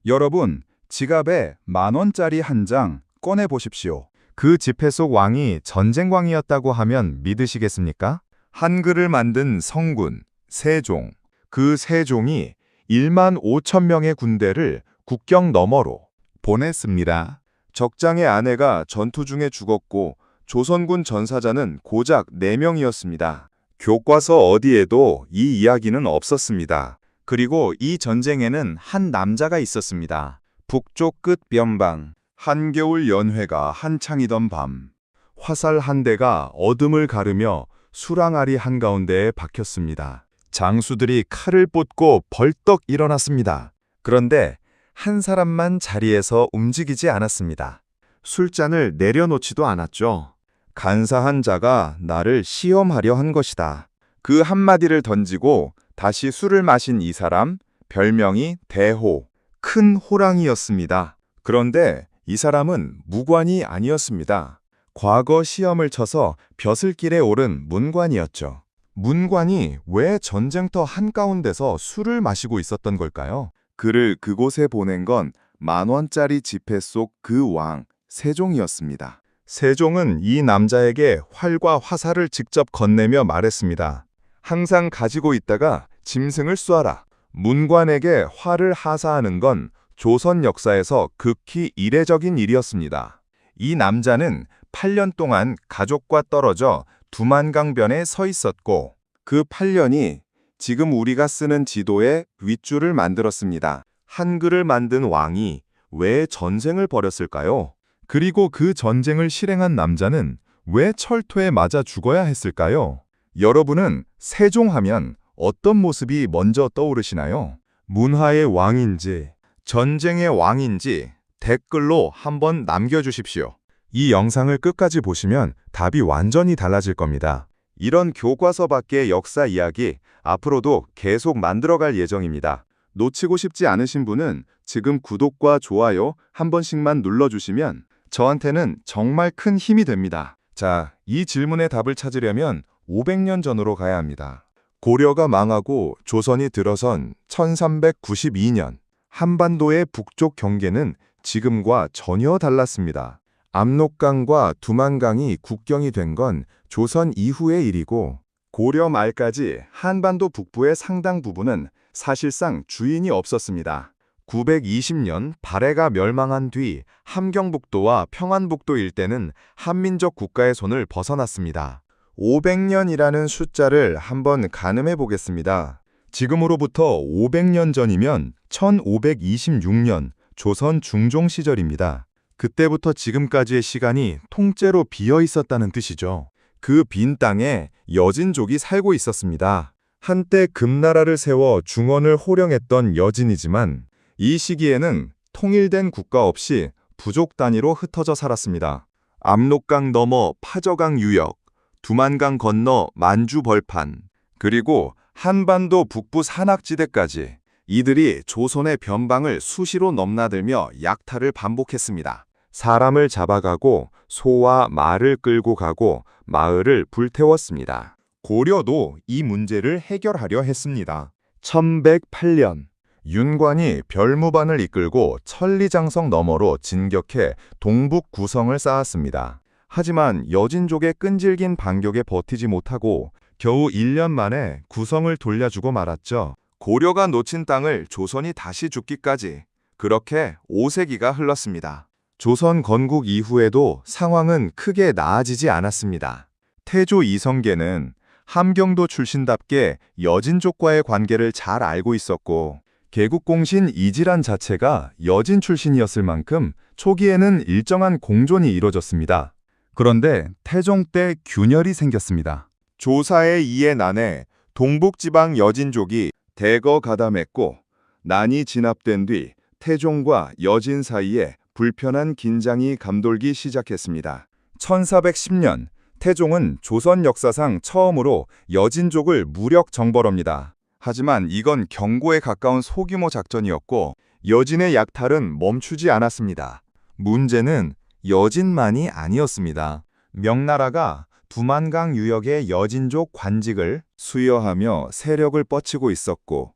여러분, 지갑에 10,000원짜리 한 장 꺼내 보십시오. 그 지폐 속 왕이 전쟁광이었다고 하면 믿으시겠습니까? 한글을 만든 성군, 세종. 그 세종이 15,000명의 군대를 국경 너머로 보냈습니다. 적장의 아내가 전투 중에 죽었고 조선군 전사자는 고작 4명이었습니다. 교과서 어디에도 이 이야기는 없었습니다. 그리고 이 전쟁에는 한 남자가 있었습니다. 북쪽 끝 변방, 한겨울 연회가 한창이던 밤, 화살 한 대가 어둠을 가르며 수랑아리 한가운데에 박혔습니다. 장수들이 칼을 뽑고 벌떡 일어났습니다. 그런데 한 사람만 자리에서 움직이지 않았습니다. 술잔을 내려놓지도 않았죠. 간사한 자가 나를 시험하려 한 것이다. 그 한마디를 던지고 다시 술을 마신 이 사람, 별명이 대호, 큰 호랑이였습니다. 그런데 이 사람은 무관이 아니었습니다. 과거 시험을 쳐서 벼슬길에 오른 문관이었죠. 문관이 왜 전쟁터 한가운데서 술을 마시고 있었던 걸까요? 그를 그곳에 보낸 건 10,000원짜리 지폐 속 그 왕, 세종이었습니다. 세종은 이 남자에게 활과 화살을 직접 건네며 말했습니다. 항상 가지고 있다가 짐승을 쏘아라. 문관에게 활을 하사하는 건 조선 역사에서 극히 이례적인 일이었습니다. 이 남자는 8년 동안 가족과 떨어져 두만강변에 서 있었고 그 8년이 지금 우리가 쓰는 지도의 윗줄을 만들었습니다. 한글을 만든 왕이 왜 전쟁을 벌였을까요? 그리고 그 전쟁을 실행한 남자는 왜 철토에 맞아 죽어야 했을까요? 여러분은 세종하면 어떤 모습이 먼저 떠오르시나요? 문화의 왕인지, 전쟁의 왕인지 댓글로 한번 남겨주십시오. 이 영상을 끝까지 보시면 답이 완전히 달라질 겁니다. 이런 교과서 밖의 역사 이야기 앞으로도 계속 만들어갈 예정입니다. 놓치고 싶지 않으신 분은 지금 구독과 좋아요 한 번씩만 눌러주시면 저한테는 정말 큰 힘이 됩니다. 자, 이 질문의 답을 찾으려면 500년 전으로 가야 합니다. 고려가 망하고 조선이 들어선 1392년, 한반도의 북쪽 경계는 지금과 전혀 달랐습니다. 압록강과 두만강이 국경이 된 건 조선 이후의 일이고 고려 말까지 한반도 북부의 상당 부분은 사실상 주인이 없었습니다. 920년 발해가 멸망한 뒤 함경북도와 평안북도 일대는 한민족 국가의 손을 벗어났습니다. 500년이라는 숫자를 한번 가늠해 보겠습니다. 지금으로부터 500년 전이면 1526년 조선 중종 시절입니다. 그때부터 지금까지의 시간이 통째로 비어 있었다는 뜻이죠. 그 빈 땅에 여진족이 살고 있었습니다. 한때 금나라를 세워 중원을 호령했던 여진이지만 이 시기에는 통일된 국가 없이 부족 단위로 흩어져 살았습니다. 압록강 너머 파저강 유역, 두만강 건너 만주 벌판, 그리고 한반도 북부 산악지대까지 이들이 조선의 변방을 수시로 넘나들며 약탈을 반복했습니다. 사람을 잡아가고 소와 말을 끌고 가고 마을을 불태웠습니다. 고려도 이 문제를 해결하려 했습니다. 1108년 윤관이 별무반을 이끌고 천리장성 너머로 진격해 동북 구성을 쌓았습니다. 하지만 여진족의 끈질긴 반격에 버티지 못하고 겨우 1년 만에 구성을 돌려주고 말았죠. 고려가 놓친 땅을 조선이 다시 줍기까지 그렇게 5세기가 흘렀습니다. 조선 건국 이후에도 상황은 크게 나아지지 않았습니다. 태조 이성계는 함경도 출신답게 여진족과의 관계를 잘 알고 있었고 개국공신 이질환 자체가 여진 출신이었을 만큼 초기에는 일정한 공존이 이루어졌습니다. 그런데 태종 때 균열이 생겼습니다. 조사의 이에 난해 동북지방 여진족이 대거 가담했고 난이 진압된 뒤 태종과 여진 사이에 불편한 긴장이 감돌기 시작했습니다. 1410년 태종은 조선 역사상 처음으로 여진족을 무력 정벌합니다. 하지만 이건 경고에 가까운 소규모 작전이었고 여진의 약탈은 멈추지 않았습니다. 문제는 여진만이 아니었습니다. 명나라가 두만강 유역의 여진족 관직을 수여하며 세력을 뻗치고 있었고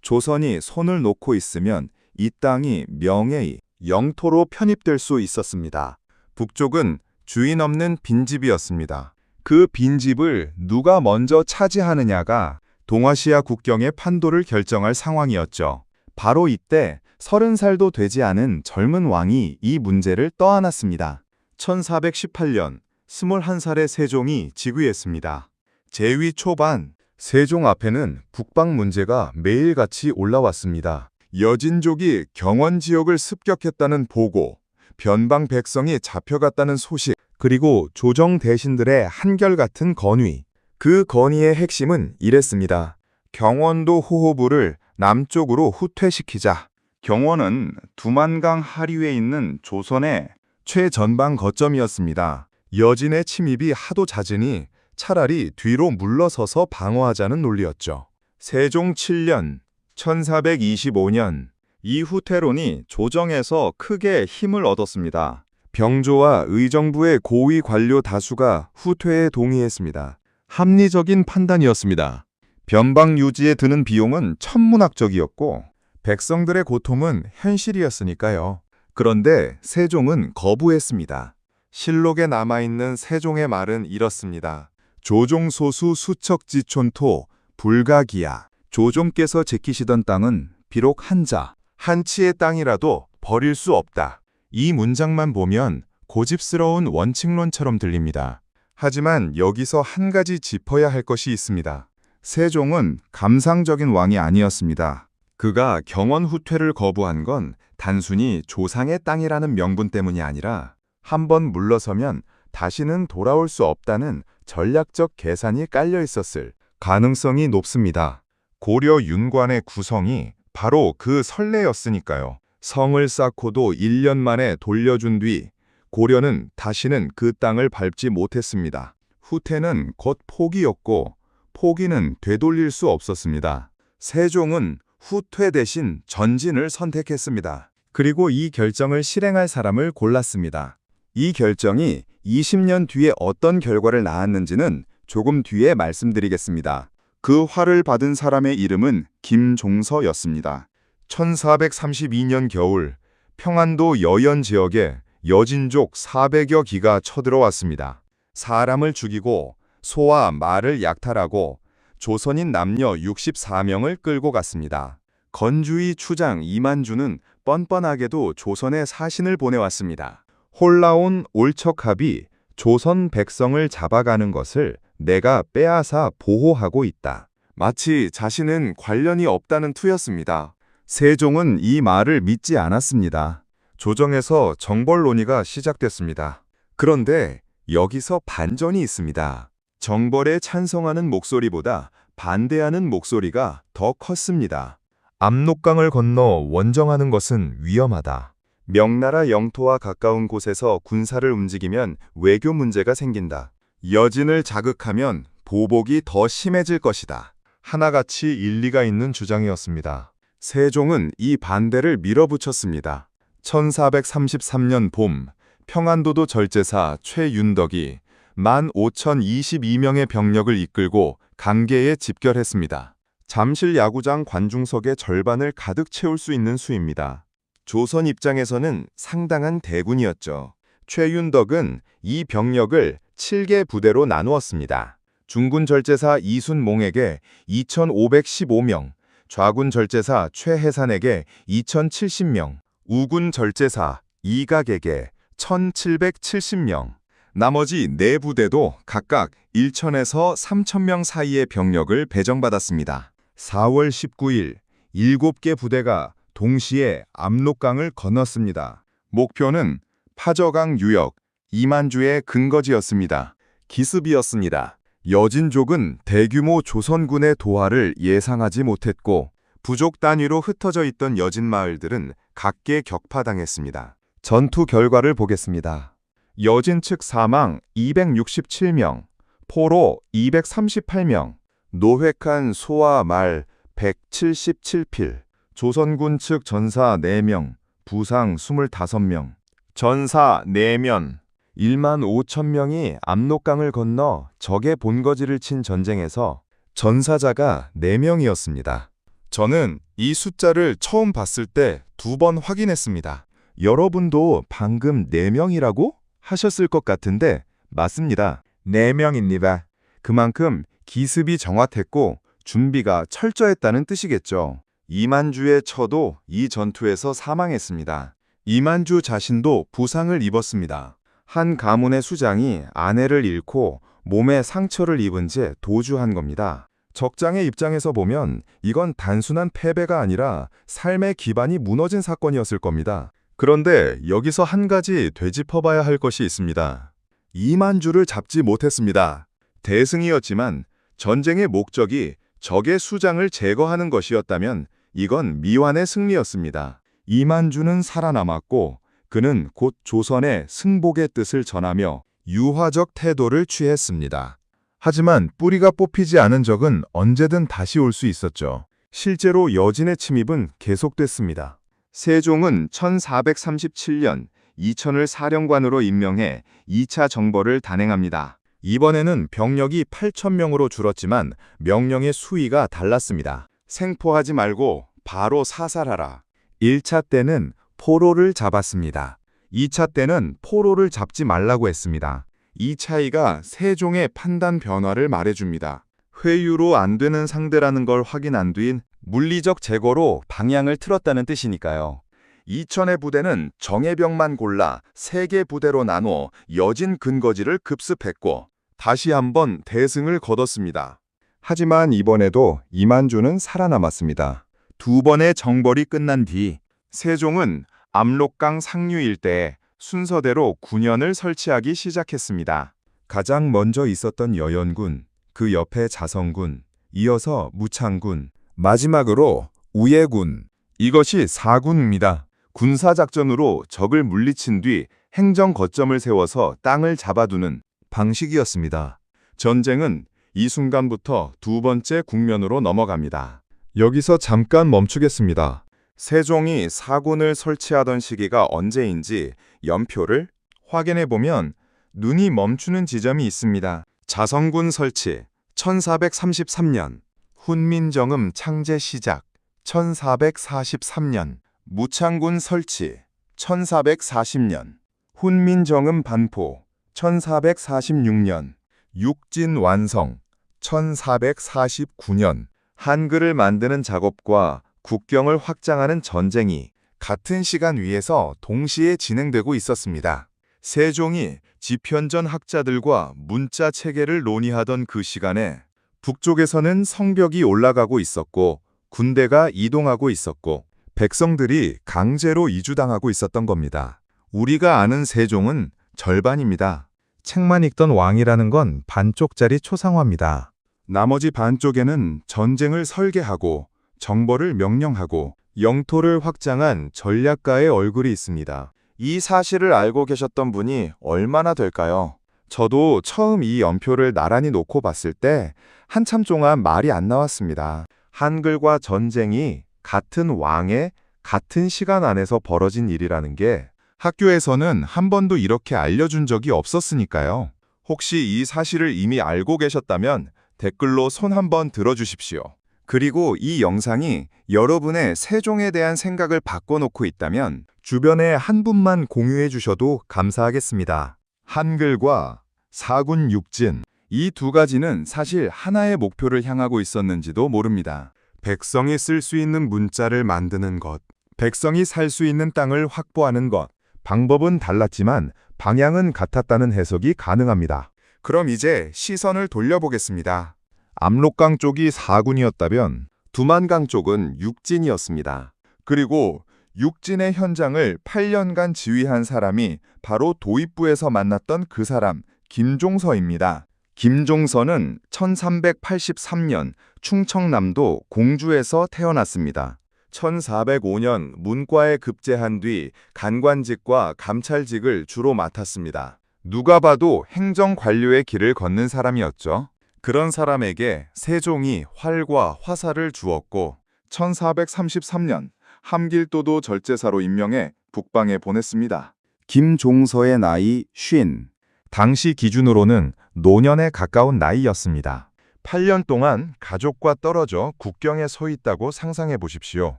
조선이 손을 놓고 있으면 이 땅이 명예의 영토로 편입될 수 있었습니다. 북쪽은 주인 없는 빈집이었습니다. 그 빈집을 누가 먼저 차지하느냐가 동아시아 국경의 판도를 결정할 상황이었죠. 바로 이때 30살도 되지 않은 젊은 왕이 이 문제를 떠안았습니다. 1418년 21살의 세종이 즉위했습니다. 재위 초반 세종 앞에는 북방 문제가 매일같이 올라왔습니다. 여진족이 경원 지역을 습격했다는 보고, 변방 백성이 잡혀갔다는 소식, 그리고 조정 대신들의 한결같은 건의. 그 건의의 핵심은 이랬습니다. 경원도 호호부를 남쪽으로 후퇴시키자. 경원은 두만강 하류에 있는 조선의 최전방 거점이었습니다. 여진의 침입이 하도 잦으니 차라리 뒤로 물러서서 방어하자는 논리였죠. 세종 7년, 1425년, 이 후퇴론이 조정에서 크게 힘을 얻었습니다. 병조와 의정부의 고위 관료 다수가 후퇴에 동의했습니다. 합리적인 판단이었습니다. 변방 유지에 드는 비용은 천문학적이었고 백성들의 고통은 현실이었으니까요. 그런데 세종은 거부했습니다. 실록에 남아있는 세종의 말은 이렇습니다. 조종소수 수척지촌토 불가기야. 조종께서 지키시던 땅은 비록 한 치의 땅이라도 버릴 수 없다. 이 문장만 보면 고집스러운 원칙론처럼 들립니다. 하지만 여기서 한 가지 짚어야 할 것이 있습니다. 세종은 감상적인 왕이 아니었습니다. 그가 경원 후퇴를 거부한 건 단순히 조상의 땅이라는 명분 때문이 아니라 한번 물러서면 다시는 돌아올 수 없다는 전략적 계산이 깔려 있었을 가능성이 높습니다. 고려 윤관의 구성이 바로 그 선례였으니까요. 성을 쌓고도 1년 만에 돌려준 뒤 고려는 다시는 그 땅을 밟지 못했습니다. 후퇴는 곧 포기였고 포기는 되돌릴 수 없었습니다. 세종은 후퇴 대신 전진을 선택했습니다. 그리고 이 결정을 실행할 사람을 골랐습니다. 이 결정이 20년 뒤에 어떤 결과를 낳았는지는 조금 뒤에 말씀드리겠습니다. 그 화를 받은 사람의 이름은 김종서였습니다. 1432년 겨울 평안도 여연 지역에 여진족 400여 기가 쳐들어왔습니다. 사람을 죽이고 소와 말을 약탈하고 조선인 남녀 64명을 끌고 갔습니다. 건주의 추장 이만주는 뻔뻔하게도 조선에 사신을 보내왔습니다. 홀라온 올척합이 조선 백성을 잡아가는 것을 내가 빼앗아 보호하고 있다. 마치 자신은 관련이 없다는 투였습니다. 세종은 이 말을 믿지 않았습니다. 조정에서 정벌 논의가 시작됐습니다. 그런데 여기서 반전이 있습니다. 정벌에 찬성하는 목소리보다 반대하는 목소리가 더 컸습니다. 압록강을 건너 원정하는 것은 위험하다. 명나라 영토와 가까운 곳에서 군사를 움직이면 외교 문제가 생긴다. 여진을 자극하면 보복이 더 심해질 것이다. 하나같이 일리가 있는 주장이었습니다. 세종은 이 반대를 밀어붙였습니다. 1433년 봄, 평안도도 절제사 최윤덕이 15,022명의 병력을 이끌고 강계에 집결했습니다. 잠실 야구장 관중석의 절반을 가득 채울 수 있는 수입니다. 조선 입장에서는 상당한 대군이었죠. 최윤덕은 이 병력을 7개 부대로 나누었습니다. 중군 절제사 이순몽에게 2,515명, 좌군 절제사 최해산에게 2,070명, 우군 절제사 이각에게 1,770명, 나머지 4부대도 각각 1,000에서 3,000명 사이의 병력을 배정받았습니다. 4월 19일 7개 부대가 동시에 압록강을 건넜습니다. 목표는 파저강 유역, 이만주의 근거지였습니다. 기습이었습니다. 여진족은 대규모 조선군의 도하를 예상하지 못했고 부족 단위로 흩어져 있던 여진 마을들은 각계 격파당했습니다. 전투 결과를 보겠습니다. 여진 측 사망 267명, 포로 238명, 노획한 소와 말 177필, 조선군 측 전사 4명, 부상 25명, 전사 4면, 1만 5천 명이 압록강을 건너 적의 본거지를 친 전쟁에서 전사자가 4명이었습니다. 저는 이 숫자를 처음 봤을 때 2번 확인했습니다. 여러분도 방금 4명이라고 하셨을 것 같은데 맞습니다. 4명입니다. 그만큼 기습이 정확했고 준비가 철저했다는 뜻이겠죠. 이만주의 처도 이 전투에서 사망했습니다. 이만주 자신도 부상을 입었습니다. 한 가문의 수장이 아내를 잃고 몸에 상처를 입은 채 도주한 겁니다. 적장의 입장에서 보면 이건 단순한 패배가 아니라 삶의 기반이 무너진 사건이었을 겁니다. 그런데 여기서 한 가지 되짚어봐야 할 것이 있습니다. 이만주를 잡지 못했습니다. 대승이었지만 전쟁의 목적이 적의 수장을 제거하는 것이었다면 이건 미완의 승리였습니다. 이만주는 살아남았고 그는 곧 조선의 승복의 뜻을 전하며 유화적 태도를 취했습니다. 하지만 뿌리가 뽑히지 않은 적은 언제든 다시 올 수 있었죠. 실제로 여진의 침입은 계속됐습니다. 세종은 1437년 이천을 사령관으로 임명해 2차 정벌을 단행합니다. 이번에는 병력이 8,000명으로 줄었지만 명령의 수위가 달랐습니다. 생포하지 말고 바로 사살하라. 1차 때는 포로를 잡았습니다. 2차 때는 포로를 잡지 말라고 했습니다. 이 차이가 세종의 판단 변화를 말해줍니다. 회유로 안 되는 상대라는 걸 확인한 뒤인 물리적 제거로 방향을 틀었다는 뜻이니까요. 이천의 부대는 정예병만 골라 3개 부대로 나눠 여진 근거지를 급습했고 다시 한번 대승을 거뒀습니다. 하지만 이번에도 이만주는 살아남았습니다. 2번의 정벌이 끝난 뒤 세종은 압록강 상류 일대에 순서대로 군현을 설치하기 시작했습니다. 가장 먼저 있었던 여연군, 그 옆에 자성군, 이어서 무창군, 마지막으로 우예군. 이것이 4군입니다. 군사작전으로 적을 물리친 뒤 행정 거점을 세워서 땅을 잡아두는 방식이었습니다. 전쟁은 이 순간부터 2번째 국면으로 넘어갑니다. 여기서 잠깐 멈추겠습니다. 세종이 4군을 설치하던 시기가 언제인지 연표를 확인해보면 눈이 멈추는 지점이 있습니다. 자성군 설치 1433년, 훈민정음 창제 시작 1443년, 무창군 설치 1440년, 훈민정음 반포 1446년, 육진 완성 1449년. 한글을 만드는 작업과 국경을 확장하는 전쟁이 같은 시간 위에서 동시에 진행되고 있었습니다. 세종이 지편전 학자들과 문자 체계를 논의하던 그 시간에 북쪽에서는 성벽이 올라가고 있었고 군대가 이동하고 있었고 백성들이 강제로 이주당하고 있었던 겁니다. 우리가 아는 세종은 절반입니다. 책만 읽던 왕이라는 건 반쪽짜리 초상화입니다. 나머지 반쪽에는 전쟁을 설계하고 정벌을 명령하고 영토를 확장한 전략가의 얼굴이 있습니다. 이 사실을 알고 계셨던 분이 얼마나 될까요? 저도 처음 이 연표를 나란히 놓고 봤을 때 한참 동안 말이 안 나왔습니다. 한글과 전쟁이 같은 왕의 같은 시간 안에서 벌어진 일이라는 게 학교에서는 한 번도 이렇게 알려준 적이 없었으니까요. 혹시 이 사실을 이미 알고 계셨다면 댓글로 손 한번 들어주십시오. 그리고 이 영상이 여러분의 세종에 대한 생각을 바꿔놓고 있다면 주변에 한 분만 공유해 주셔도 감사하겠습니다. 한글과 4군 육진, 이 2가지는 사실 하나의 목표를 향하고 있었는지도 모릅니다. 백성이 쓸 수 있는 문자를 만드는 것, 백성이 살 수 있는 땅을 확보하는 것. 방법은 달랐지만 방향은 같았다는 해석이 가능합니다. 그럼 이제 시선을 돌려보겠습니다. 압록강 쪽이 4군이었다면 두만강 쪽은 육진이었습니다. 그리고 육진의 현장을 8년간 지휘한 사람이 바로 도입부에서 만났던 그 사람, 김종서입니다. 김종서는 1383년 충청남도 공주에서 태어났습니다. 1405년 문과에 급제한 뒤 간관직과 감찰직을 주로 맡았습니다. 누가 봐도 행정관료의 길을 걷는 사람이었죠. 그런 사람에게 세종이 활과 화살을 주었고 1433년 함길도도 절제사로 임명해 북방에 보냈습니다. 김종서의 나이 50. 당시 기준으로는 노년에 가까운 나이였습니다. 8년 동안 가족과 떨어져 국경에 서 있다고 상상해 보십시오.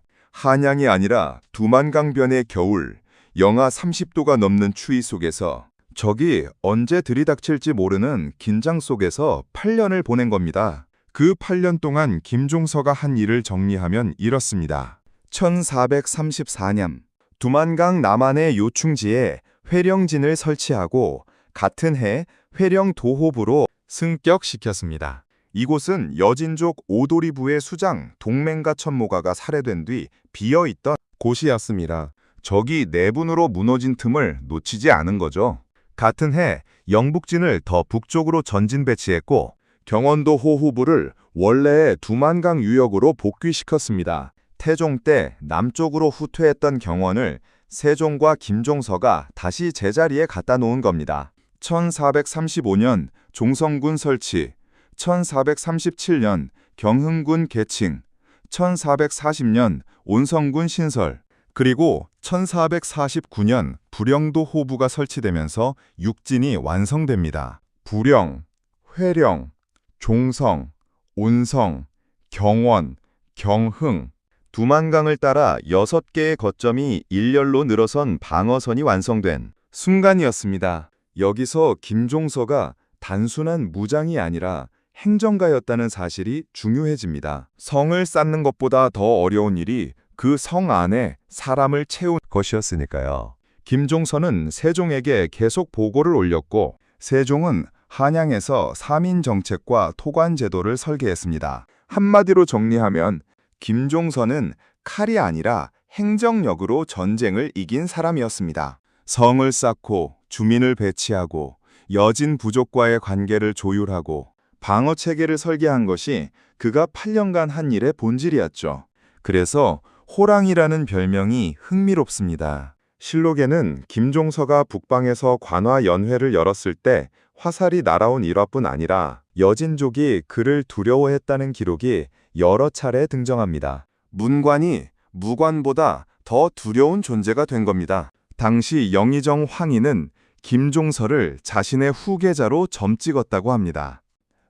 한양이 아니라 두만강변의 겨울, 영하 30도가 넘는 추위 속에서 적이 언제 들이닥칠지 모르는 긴장 속에서 8년을 보낸 겁니다. 그 8년 동안 김종서가 한 일을 정리하면 이렇습니다. 1434년 두만강 남한의 요충지에 회령진을 설치하고 같은 해 회령 도호부로 승격시켰습니다. 이곳은 여진족 오도리부의 수장 동맹가 천모가가 살해된 뒤 비어있던 곳이었습니다. 적이 내분으로 무너진 틈을 놓치지 않은 거죠. 같은 해 영북진을 더 북쪽으로 전진 배치했고 경원도 호후부를 원래의 두만강 유역으로 복귀시켰습니다. 태종 때 남쪽으로 후퇴했던 경원을 세종과 김종서가 다시 제자리에 갖다 놓은 겁니다. 1435년 종성군 설치, 1437년 경흥군 개칭, 1440년 온성군 신설, 그리고 1449년 부령도 호부가 설치되면서 육진이 완성됩니다. 부령, 회령, 종성, 온성, 경원, 경흥, 두만강을 따라 6개의 거점이 일렬로 늘어선 방어선이 완성된 순간이었습니다. 여기서 김종서가 단순한 무장이 아니라 행정가였다는 사실이 중요해집니다. 성을 쌓는 것보다 더 어려운 일이 그 성 안에 사람을 채운 것이었으니까요. 김종서는 세종에게 계속 보고를 올렸고 세종은 한양에서 사민정책과 토관제도를 설계했습니다. 한마디로 정리하면 김종서는 칼이 아니라 행정력으로 전쟁을 이긴 사람이었습니다. 성을 쌓고 주민을 배치하고 여진 부족과의 관계를 조율하고 방어체계를 설계한 것이 그가 8년간 한 일의 본질이었죠. 그래서 호랑이라는 별명이 흥미롭습니다. 실록에는 김종서가 북방에서 관화 연회를 열었을 때 화살이 날아온 일화뿐 아니라 여진족이 그를 두려워했다는 기록이 여러 차례 등장합니다. 문관이 무관보다 더 두려운 존재가 된 겁니다. 당시 영의정 황희는 김종서를 자신의 후계자로 점찍었다고 합니다.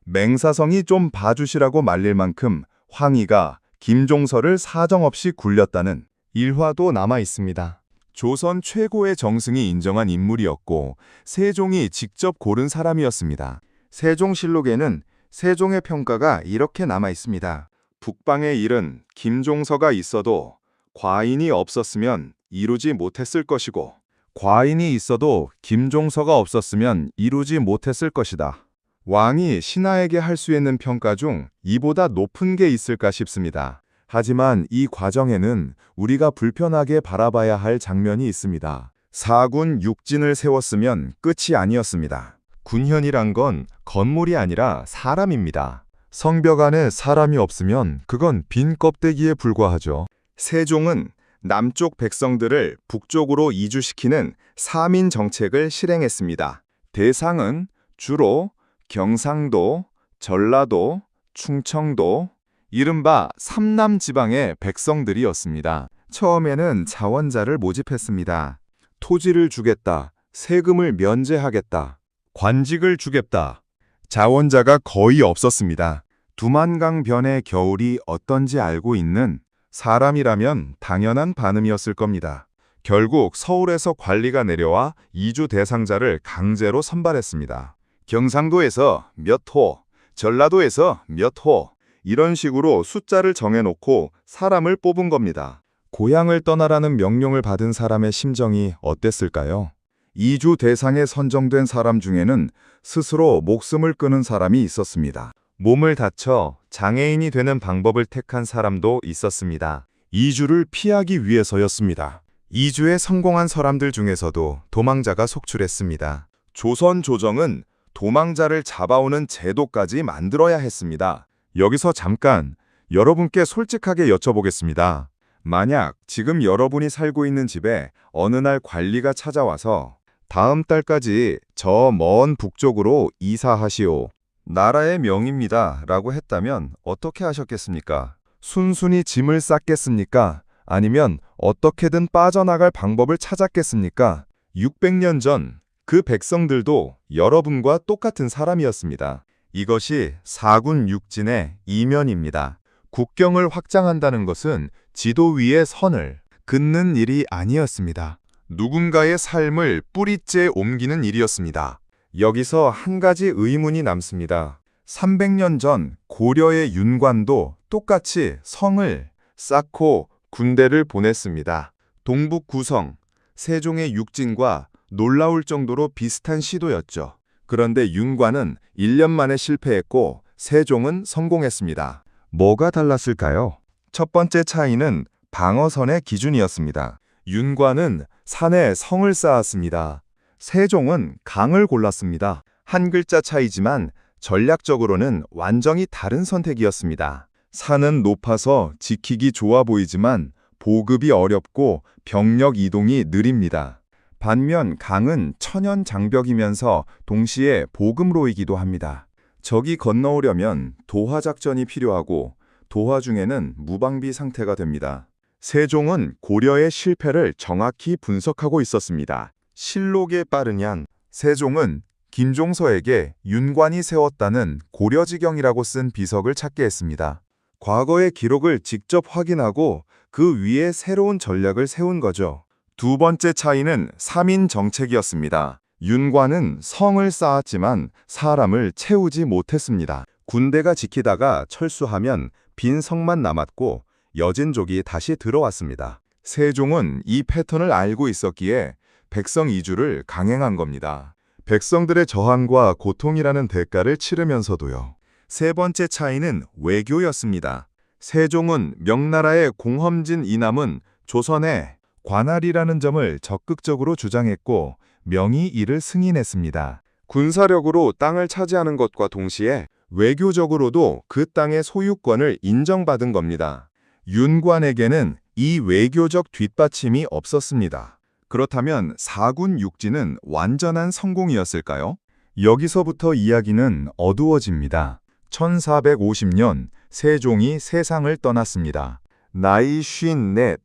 맹사성이 좀 봐주시라고 말릴 만큼 황희가 김종서를 사정없이 굴렸다는 일화도 남아 있습니다. 조선 최고의 정승이 인정한 인물이었고 세종이 직접 고른 사람이었습니다. 세종실록에는 세종의 평가가 이렇게 남아 있습니다. 북방의 일은 김종서가 있어도 과인이 없었으면 이루지 못했을 것이고 과인이 있어도 김종서가 없었으면 이루지 못했을 것이다. 왕이 신하에게 할 수 있는 평가 중 이보다 높은 게 있을까 싶습니다. 하지만 이 과정에는 우리가 불편하게 바라봐야 할 장면이 있습니다. 사군 육진을 세웠으면 끝이 아니었습니다. 군현이란 건 건물이 아니라 사람입니다. 성벽 안에 사람이 없으면 그건 빈 껍데기에 불과하죠. 세종은 남쪽 백성들을 북쪽으로 이주시키는 사민 정책을 실행했습니다. 대상은 주로 경상도, 전라도, 충청도, 이른바 삼남 지방의 백성들이었습니다. 처음에는 자원자를 모집했습니다. 토지를 주겠다, 세금을 면제하겠다, 관직을 주겠다. 자원자가 거의 없었습니다. 두만강 변의 겨울이 어떤지 알고 있는 사람이라면 당연한 반응이었을 겁니다. 결국 서울에서 관리가 내려와 이주 대상자를 강제로 선발했습니다. 경상도에서 몇 호, 전라도에서 몇 호, 이런 식으로 숫자를 정해놓고 사람을 뽑은 겁니다. 고향을 떠나라는 명령을 받은 사람의 심정이 어땠을까요? 이주 대상에 선정된 사람 중에는 스스로 목숨을 끊은 사람이 있었습니다. 몸을 다쳐 장애인이 되는 방법을 택한 사람도 있었습니다. 이주를 피하기 위해서였습니다. 이주에 성공한 사람들 중에서도 도망자가 속출했습니다. 조선 조정은 도망자를 잡아오는 제도까지 만들어야 했습니다. 여기서 잠깐 여러분께 솔직하게 여쭤보겠습니다. 만약 지금 여러분이 살고 있는 집에 어느 날 관리가 찾아와서 다음 달까지 저 먼 북쪽으로 이사하시오. 나라의 명입니다. 라고 했다면 어떻게 하셨겠습니까? 순순히 짐을 쌌겠습니까? 아니면 어떻게든 빠져나갈 방법을 찾았겠습니까? 600년 전 그 백성들도 여러분과 똑같은 사람이었습니다. 이것이 사군 육진의 이면입니다. 국경을 확장한다는 것은 지도 위에 선을 긋는 일이 아니었습니다. 누군가의 삶을 뿌리째 옮기는 일이었습니다. 여기서 한 가지 의문이 남습니다. 300년 전 고려의 윤관도 똑같이 성을 쌓고 군대를 보냈습니다. 동북 구성, 세종의 육진과 놀라울 정도로 비슷한 시도였죠. 그런데 윤관은 1년 만에 실패했고 세종은 성공했습니다. 뭐가 달랐을까요? 첫 번째 차이는 방어선의 기준이었습니다. 윤관은 산에 성을 쌓았습니다. 세종은 강을 골랐습니다. 한 글자 차이지만 전략적으로는 완전히 다른 선택이었습니다. 산은 높아서 지키기 좋아 보이지만 보급이 어렵고 병력 이동이 느립니다. 반면 강은 천연 장벽이면서 동시에 보급로이기도 합니다. 적이 건너오려면 도하 작전이 필요하고 도하 중에는 무방비 상태가 됩니다. 세종은 고려의 실패를 정확히 분석하고 있었습니다. 실록에 따르면 세종은 김종서에게 윤관이 세웠다는 고려지경이라고 쓴 비석을 찾게 했습니다. 과거의 기록을 직접 확인하고 그 위에 새로운 전략을 세운 거죠. 두 번째 차이는 3인 정책이었습니다. 윤관은 성을 쌓았지만 사람을 채우지 못했습니다. 군대가 지키다가 철수하면 빈 성만 남았고 여진족이 다시 들어왔습니다. 세종은 이 패턴을 알고 있었기에 백성 이주를 강행한 겁니다. 백성들의 저항과 고통이라는 대가를 치르면서도요. 세 번째 차이는 외교였습니다. 세종은 명나라의 공험진 이남은 조선의 관할이라는 점을 적극적으로 주장했고 명의 이를 승인했습니다. 군사력으로 땅을 차지하는 것과 동시에 외교적으로도 그 땅의 소유권을 인정받은 겁니다. 윤관에게는 이 외교적 뒷받침이 없었습니다. 그렇다면 사군 육진은 완전한 성공이었을까요? 여기서부터 이야기는 어두워집니다. 1450년 세종이 세상을 떠났습니다. 나이 54,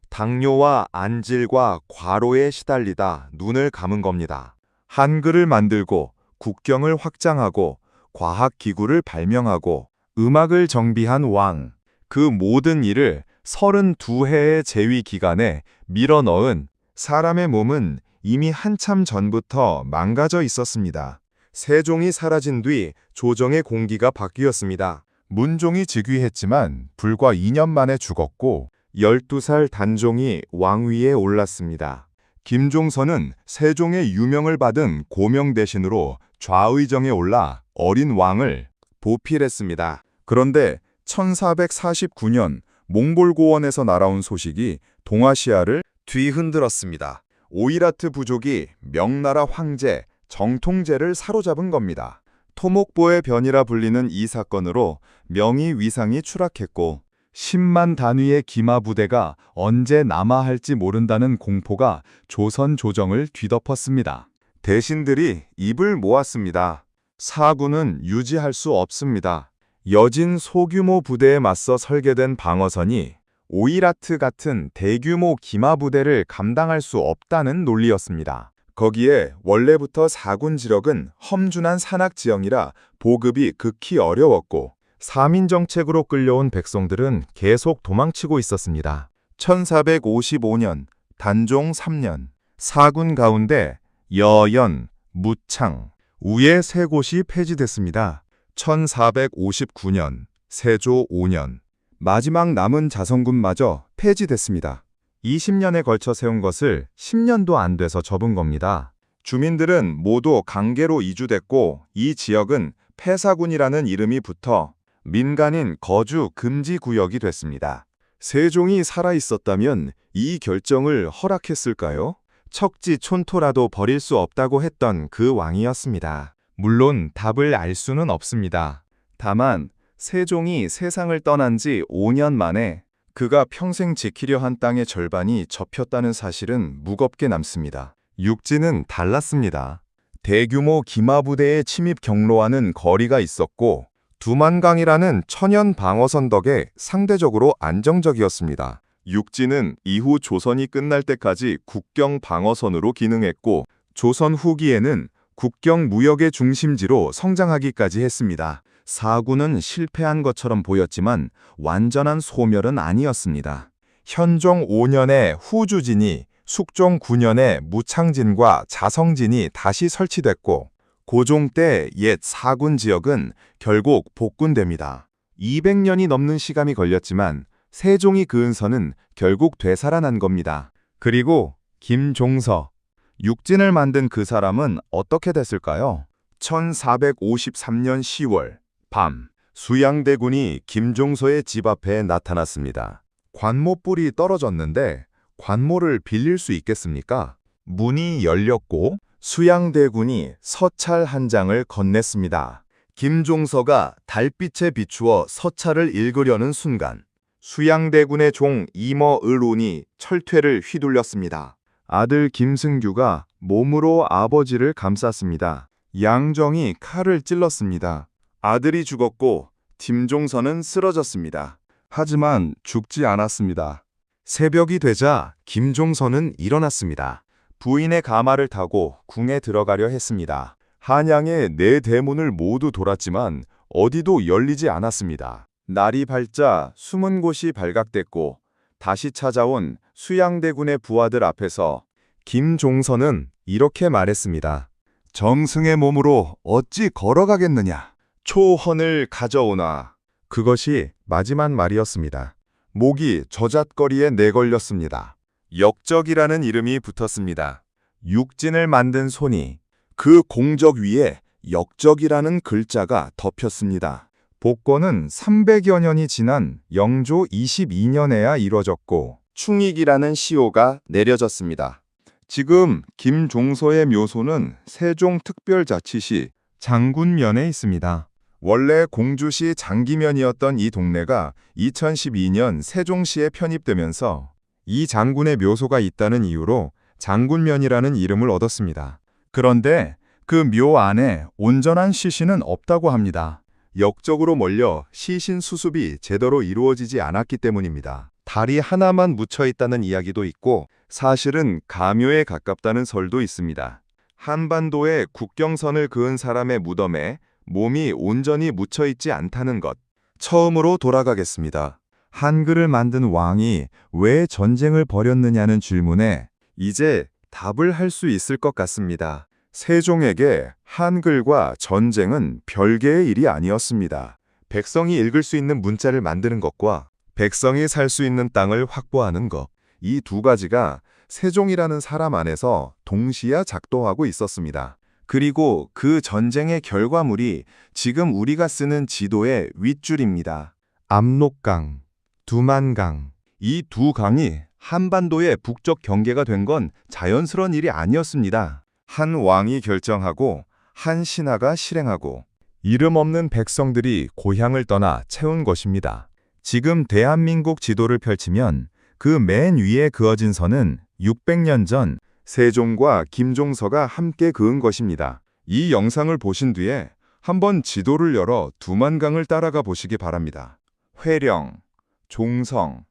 당뇨와 안질과 과로에 시달리다 눈을 감은 겁니다. 한글을 만들고 국경을 확장하고 과학기구를 발명하고 음악을 정비한 왕, 그 모든 일을 32해의 재위 기간에 밀어넣은 사람의 몸은 이미 한참 전부터 망가져 있었습니다. 세종이 사라진 뒤 조정의 공기가 바뀌었습니다. 문종이 즉위했지만 불과 2년 만에 죽었고 12살 단종이 왕위에 올랐습니다. 김종서는 세종의 유명을 받은 고명 대신으로 좌의정에 올라 어린 왕을 보필했습니다. 그런데 1449년 몽골고원에서 날아온 소식이 동아시아를 뒤흔들었습니다. 오이라트 부족이 명나라 황제 정통제를 사로잡은 겁니다. 토목보의 변이라 불리는 이 사건으로 명의 위상이 추락했고 10만 단위의 기마 부대가 언제 남하할지 모른다는 공포가 조선 조정을 뒤덮었습니다. 대신들이 입을 모았습니다. 사군은 유지할 수 없습니다. 여진 소규모 부대에 맞서 설계된 방어선이 오이라트 같은 대규모 기마 부대를 감당할 수 없다는 논리였습니다. 거기에 원래부터 사군 지력은 험준한 산악지형이라 보급이 극히 어려웠고 3인 정책으로 끌려온 백성들은 계속 도망치고 있었습니다. 1455년 단종 3년 사군 가운데 여연, 무창, 우에 세 곳이 폐지됐습니다. 1459년 세조 5년 마지막 남은 자성군마저 폐지됐습니다. 20년에 걸쳐 세운 것을 10년도 안 돼서 접은 겁니다. 주민들은 모두 강계로 이주됐고 이 지역은 폐사군이라는 이름이 붙어 민간인 거주 금지 구역이 됐습니다. 세종이 살아있었다면 이 결정을 허락했을까요? 척지촌토라도 버릴 수 없다고 했던 그 왕이었습니다. 물론 답을 알 수는 없습니다. 다만 세종이 세상을 떠난 지 5년 만에 그가 평생 지키려 한 땅의 절반이 접혔다는 사실은 무겁게 남습니다. 육지는 달랐습니다. 대규모 기마부대의 침입 경로와는 거리가 있었고 두만강이라는 천연 방어선 덕에 상대적으로 안정적이었습니다. 육지는 이후 조선이 끝날 때까지 국경 방어선으로 기능했고 조선 후기에는 국경 무역의 중심지로 성장하기까지 했습니다. 사구는 실패한 것처럼 보였지만 완전한 소멸은 아니었습니다. 현종 5년에 후주진이, 숙종 9년에 무창진과 자성진이 다시 설치됐고 고종 때 옛 사군 지역은 결국 복군됩니다. 200년이 넘는 시간이 걸렸지만 세종이 그은 선은 결국 되살아난 겁니다. 그리고 김종서, 육진을 만든 그 사람은 어떻게 됐을까요? 1453년 10월 밤, 수양대군이 김종서의 집 앞에 나타났습니다. 관모뿔이 떨어졌는데 관모를 빌릴 수 있겠습니까? 문이 열렸고 수양대군이 서찰 한 장을 건넸습니다. 김종서가 달빛에 비추어 서찰을 읽으려는 순간 수양대군의 종 이머을온이 철퇴를 휘둘렸습니다. 아들 김승규가 몸으로 아버지를 감쌌습니다. 양정이 칼을 찔렀습니다. 아들이 죽었고 김종서는 쓰러졌습니다. 하지만 죽지 않았습니다. 새벽이 되자 김종서는 일어났습니다. 부인의 가마를 타고 궁에 들어가려 했습니다. 한양의 네 대문을 모두 돌았지만 어디도 열리지 않았습니다. 날이 밝자 숨은 곳이 발각됐고 다시 찾아온 수양대군의 부하들 앞에서 김종서는 이렇게 말했습니다. 정승의 몸으로 어찌 걸어가겠느냐? 초헌을 가져오나. 그것이 마지막 말이었습니다. 목이 저잣거리에 내걸렸습니다. 역적이라는 이름이 붙었습니다. 육진을 만든 손이 그 공적 위에 역적이라는 글자가 덮였습니다. 복권은 300여 년이 지난 영조 22년에야 이뤄졌고 충익이라는 시호가 내려졌습니다. 지금 김종서의 묘소는 세종특별자치시 장군면에 있습니다. 원래 공주시 장기면이었던 이 동네가 2012년 세종시에 편입되면서 이 장군의 묘소가 있다는 이유로 장군면이라는 이름을 얻었습니다. 그런데 그 묘 안에 온전한 시신은 없다고 합니다. 역적으로 몰려 시신 수습이 제대로 이루어지지 않았기 때문입니다. 다리 하나만 묻혀 있다는 이야기도 있고 사실은 가묘에 가깝다는 설도 있습니다. 한반도에 국경선을 그은 사람의 무덤에 몸이 온전히 묻혀 있지 않다는 것. 처음으로 돌아가겠습니다. 한글을 만든 왕이 왜 전쟁을 벌였느냐는 질문에 이제 답을 할 수 있을 것 같습니다. 세종에게 한글과 전쟁은 별개의 일이 아니었습니다. 백성이 읽을 수 있는 문자를 만드는 것과 백성이 살 수 있는 땅을 확보하는 것. 이 두 가지가 세종이라는 사람 안에서 동시에 작동하고 있었습니다. 그리고 그 전쟁의 결과물이 지금 우리가 쓰는 지도의 윗줄입니다. 압록강, 두만강. 이 두 강이 한반도의 북쪽 경계가 된 건 자연스러운 일이 아니었습니다. 한 왕이 결정하고 한 신하가 실행하고 이름 없는 백성들이 고향을 떠나 채운 것입니다. 지금 대한민국 지도를 펼치면 그 맨 위에 그어진 선은 600년 전 세종과 김종서가 함께 그은 것입니다. 이 영상을 보신 뒤에 한번 지도를 열어 두만강을 따라가 보시기 바랍니다. 회령, 종성,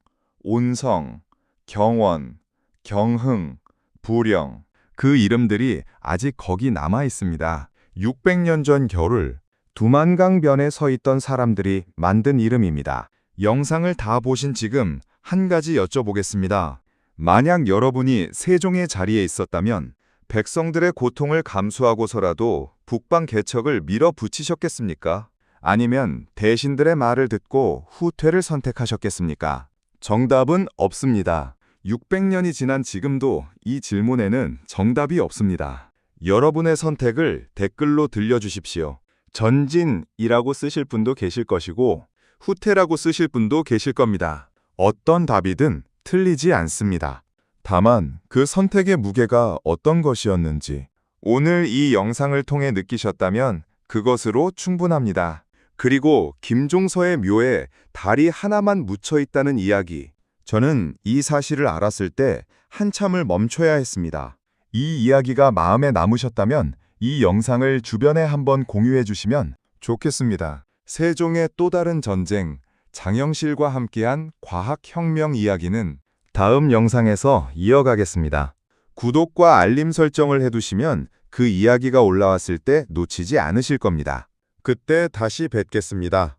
온성, 경원, 경흥, 부령. 그 이름들이 아직 거기 남아 있습니다. 600년 전 겨울 두만강변에 서 있던 사람들이 만든 이름입니다. 영상을 다 보신 지금 한 가지 여쭤보겠습니다. 만약 여러분이 세종의 자리에 있었다면 백성들의 고통을 감수하고서라도 북방 개척을 밀어붙이셨겠습니까? 아니면 대신들의 말을 듣고 후퇴를 선택하셨겠습니까? 정답은 없습니다. 600년이 지난 지금도 이 질문에는 정답이 없습니다. 여러분의 선택을 댓글로 들려주십시오. 전진이라고 쓰실 분도 계실 것이고 후퇴라고 쓰실 분도 계실 겁니다. 어떤 답이든 틀리지 않습니다. 다만 그 선택의 무게가 어떤 것이었는지 오늘 이 영상을 통해 느끼셨다면 그것으로 충분합니다. 그리고 김종서의 묘에 다리 하나만 묻혀 있다는 이야기. 저는 이 사실을 알았을 때 한참을 멈춰야 했습니다. 이 이야기가 마음에 남으셨다면 이 영상을 주변에 한번 공유해 주시면 좋겠습니다. 세종의 또 다른 전쟁, 장영실과 함께한 과학혁명 이야기는 다음 영상에서 이어가겠습니다. 구독과 알림 설정을 해두시면 그 이야기가 올라왔을 때 놓치지 않으실 겁니다. 그때 다시 뵙겠습니다.